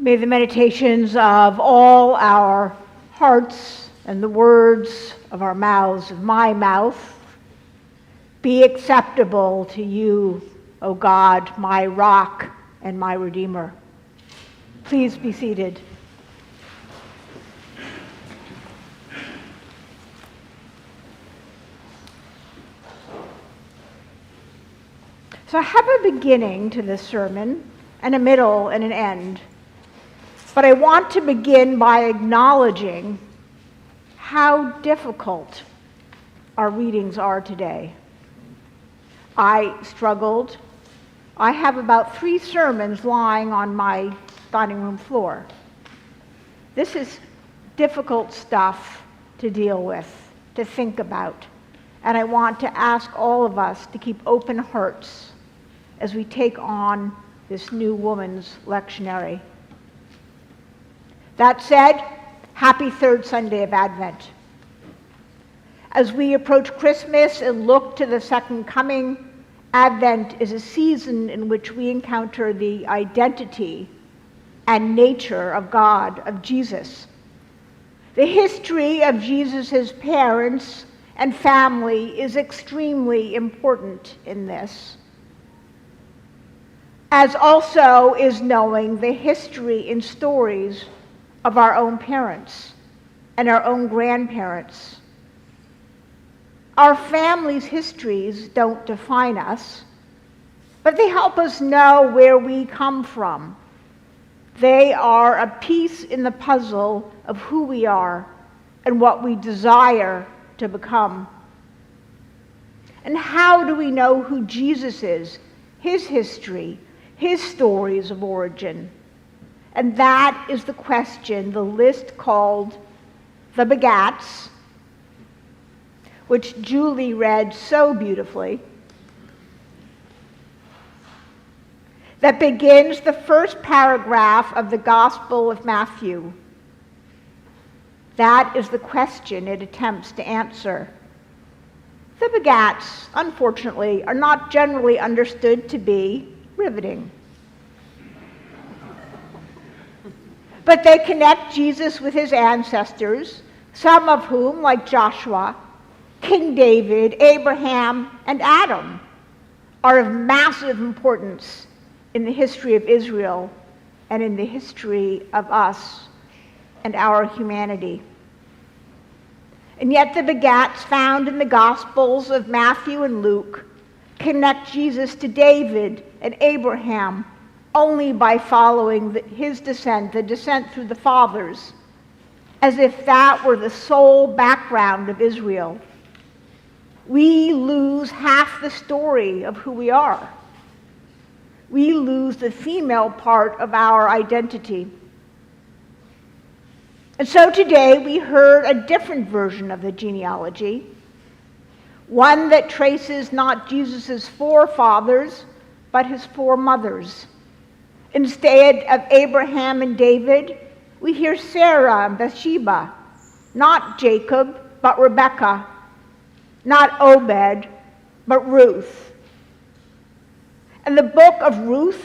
May the meditations of all our hearts and the words of our mouths, of my mouth, be acceptable to you, O God, my rock and my Redeemer. Please be seated. So I have a beginning to this sermon, and a middle and an end. But I want to begin by acknowledging how difficult our readings are today. I struggled. I have about 3 sermons lying on my dining room floor. This is difficult stuff to deal with, to think about. And I want to ask all of us to keep open hearts as we take on this new woman's lectionary. That said, happy third Sunday of Advent. As we approach Christmas and look to the second coming, Advent is a season in which we encounter the identity and nature of God, of Jesus. The history of Jesus' parents and family is extremely important in this, as also is knowing the history and stories of our own parents and our own grandparents. Our families' histories don't define us, but they help us know where we come from. They are a piece in the puzzle of who we are and what we desire to become. And how do we know who Jesus is, his history, his stories of origin? And that is the question the list called The Begats, which Julie read so beautifully, that begins the first paragraph of the Gospel of Matthew. That is the question it attempts to answer. The Begats, unfortunately, are not generally understood to be riveting. But they connect Jesus with his ancestors, some of whom, like Joshua, King David, Abraham, and Adam, are of massive importance in the history of Israel and in the history of us and our humanity. And yet the Begats found in the Gospels of Matthew and Luke connect Jesus to David and Abraham only by following his descent, the descent through the fathers, as if that were the sole background of Israel. We lose half the story of who we are. We lose the female part of our identity. And so today we heard a different version of the genealogy, one that traces not Jesus' forefathers, but his foremothers. Instead of Abraham and David, we hear Sarah and Bathsheba, not Jacob, but Rebekah, not Obed, but Ruth. And the book of Ruth,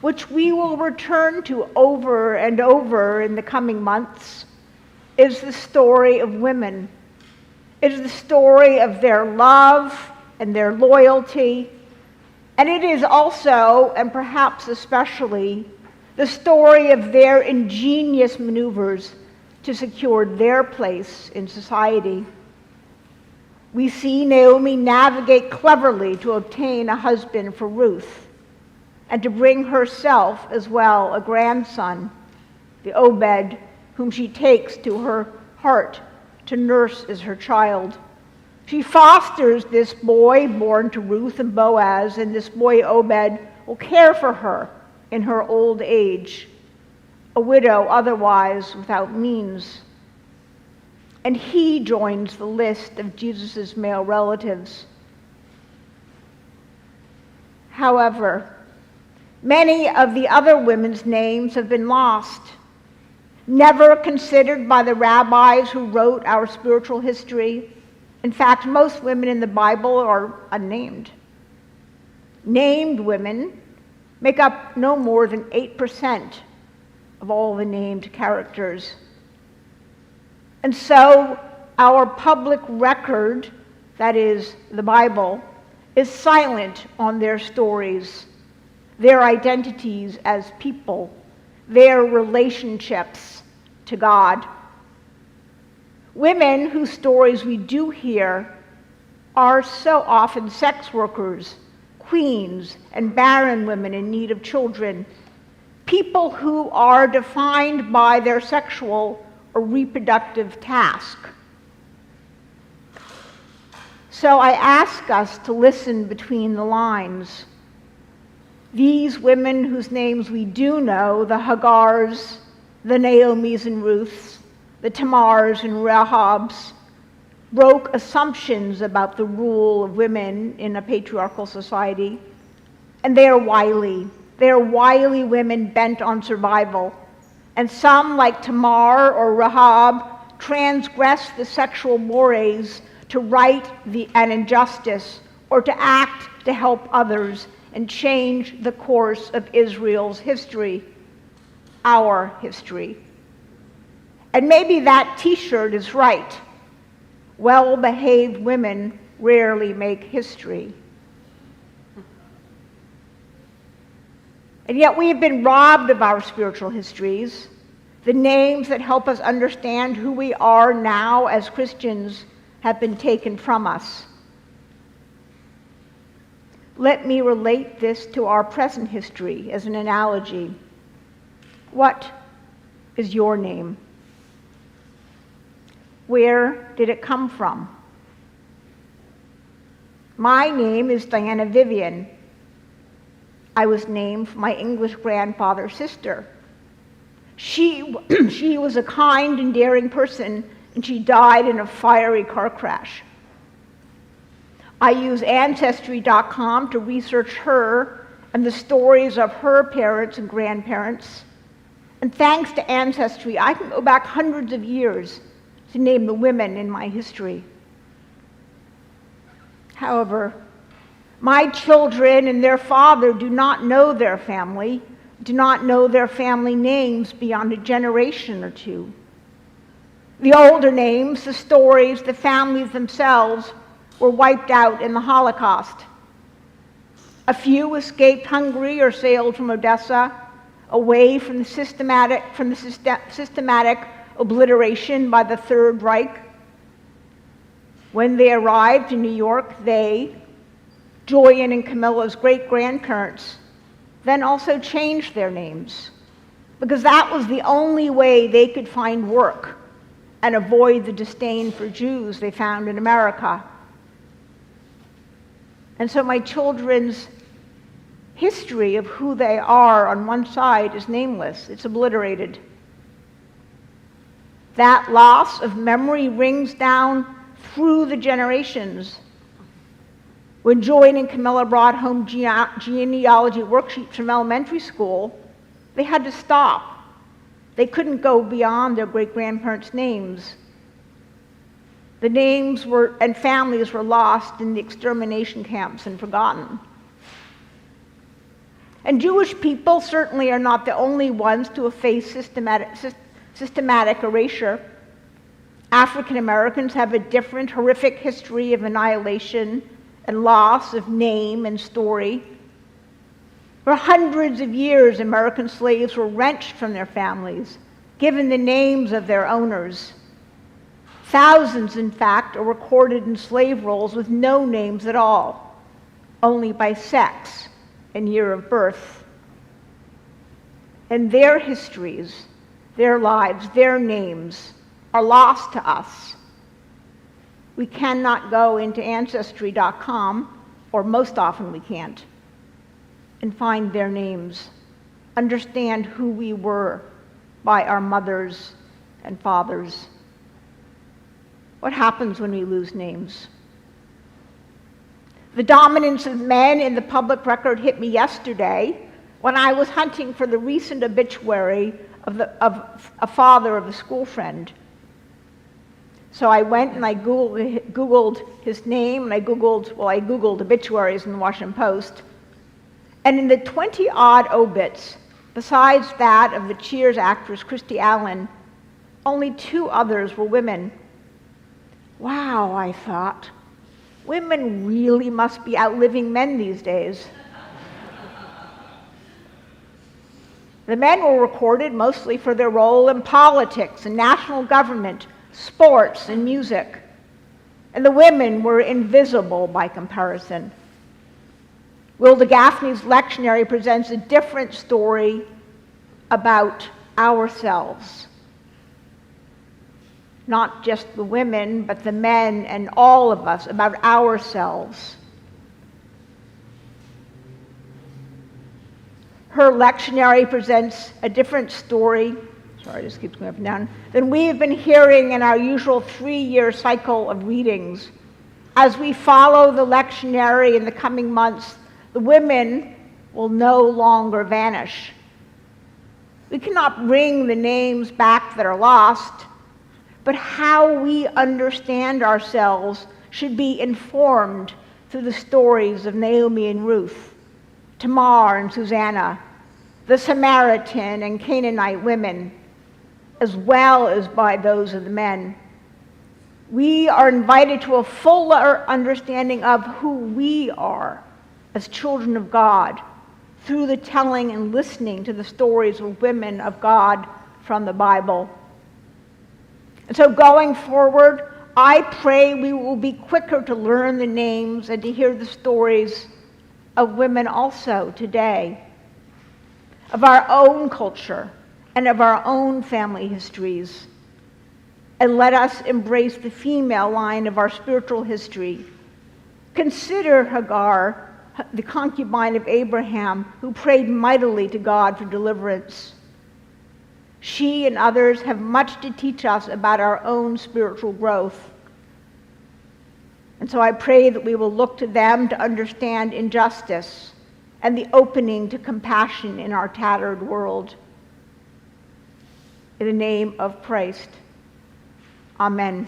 which we will return to over and over in the coming months, is the story of women. It is the story of their love and their loyalty. And it is also, and perhaps especially, the story of their ingenious maneuvers to secure their place in society. We see Naomi navigate cleverly to obtain a husband for Ruth and to bring herself as well a grandson, the Obed, whom she takes to her heart to nurse as her child. She fosters this boy born to Ruth and Boaz, and this boy Obed will care for her in her old age, a widow otherwise without means. And he joins the list of Jesus' male relatives. However, many of the other women's names have been lost, never considered by the rabbis who wrote our spiritual history. In fact, most women in the Bible are unnamed. Named women make up no more than 8% of all the named characters. And so our public record, that is, the Bible, is silent on their stories, their identities as people, their relationships to God. Women whose stories we do hear are so often sex workers, queens, and barren women in need of children, people who are defined by their sexual or reproductive task. So I ask us to listen between the lines. These women whose names we do know, the Hagars, the Naomis and Ruths, the Tamars and Rahabs, broke assumptions about the role of women in a patriarchal society, and they are wily. They are wily women bent on survival. And some, like Tamar or Rahab, transgress the sexual mores to right an injustice or to act to help others and change the course of Israel's history, our history. And maybe that t-shirt is right. Well-behaved women rarely make history. And yet we have been robbed of our spiritual histories, the names that help us understand who we are now as Christians have been taken from us. Let me relate this to our present history as an analogy. What is your name? Where did it come from? My name is Diana Vivian. I was named for my English grandfather's sister. She was a kind and daring person, and she died in a fiery car crash. I use Ancestry.com to research her and the stories of her parents and grandparents. And thanks to Ancestry, I can go back hundreds of years to name the women in my history. However, my children and their father do not know their family, do not know their family names beyond a generation or two. The older names, the stories, the families themselves were wiped out in the Holocaust. A few escaped Hungary or sailed from Odessa, away from the systematic obliteration by the Third Reich. When they arrived in New York, they, Joyan and Camilla's great-grandparents, then also changed their names, because that was the only way they could find work and avoid the disdain for Jews they found in America. And so my children's history of who they are on one side is nameless. It's obliterated. That loss of memory rings down through the generations. When Joyan and Camilla brought home genealogy worksheets from elementary school, they had to stop. They couldn't go beyond their great-grandparents' names. The names and families were lost in the extermination camps and forgotten. And Jewish people certainly are not the only ones to have faced systematic erasure. African Americans have a different horrific history of annihilation and loss of name and story. For hundreds of years, American slaves were wrenched from their families, given the names of their owners. Thousands, in fact, are recorded in slave rolls with no names at all, only by sex and year of birth. And their histories, their lives, their names are lost to us. We cannot go into Ancestry.com, or most often we can't, and find their names, understand who we were by our mothers and fathers. What happens when we lose names? The dominance of men in the public record hit me yesterday when I was hunting for the recent obituary of a father of a school friend. So I went and I Googled his name, and I Googled obituaries in the Washington Post. And in the 20-odd obits, Besides that of the Cheers actress Christy Allen, only 2 others were women. Wow, I thought, women really must be outliving men these days. The men were recorded mostly for their role in politics and national government, sports and music, and the women were invisible by comparison. Wilda Gaffney's lectionary presents a different story about ourselves. Not just the women, but the men and all of us, about ourselves. Her lectionary presents a different story, sorry, this keeps going up and down, than we've been hearing in our usual 3-year cycle of readings. As we follow the lectionary in the coming months, the women will no longer vanish. We cannot bring the names back that are lost, but how we understand ourselves should be informed through the stories of Naomi and Ruth, Tamar and Susanna, the Samaritan and Canaanite women, as well as by those of the men. We are invited to a fuller understanding of who we are as children of God through the telling and listening to the stories of women of God from the Bible. And so going forward, I pray we will be quicker to learn the names and to hear the stories of women also today, of our own culture and of our own family histories. And let us embrace the female line of our spiritual history. Consider Hagar, the concubine of Abraham, who prayed mightily to God for deliverance. She and others have much to teach us about our own spiritual growth. And so I pray that we will look to them to understand injustice and the opening to compassion in our tattered world. In the name of Christ, amen.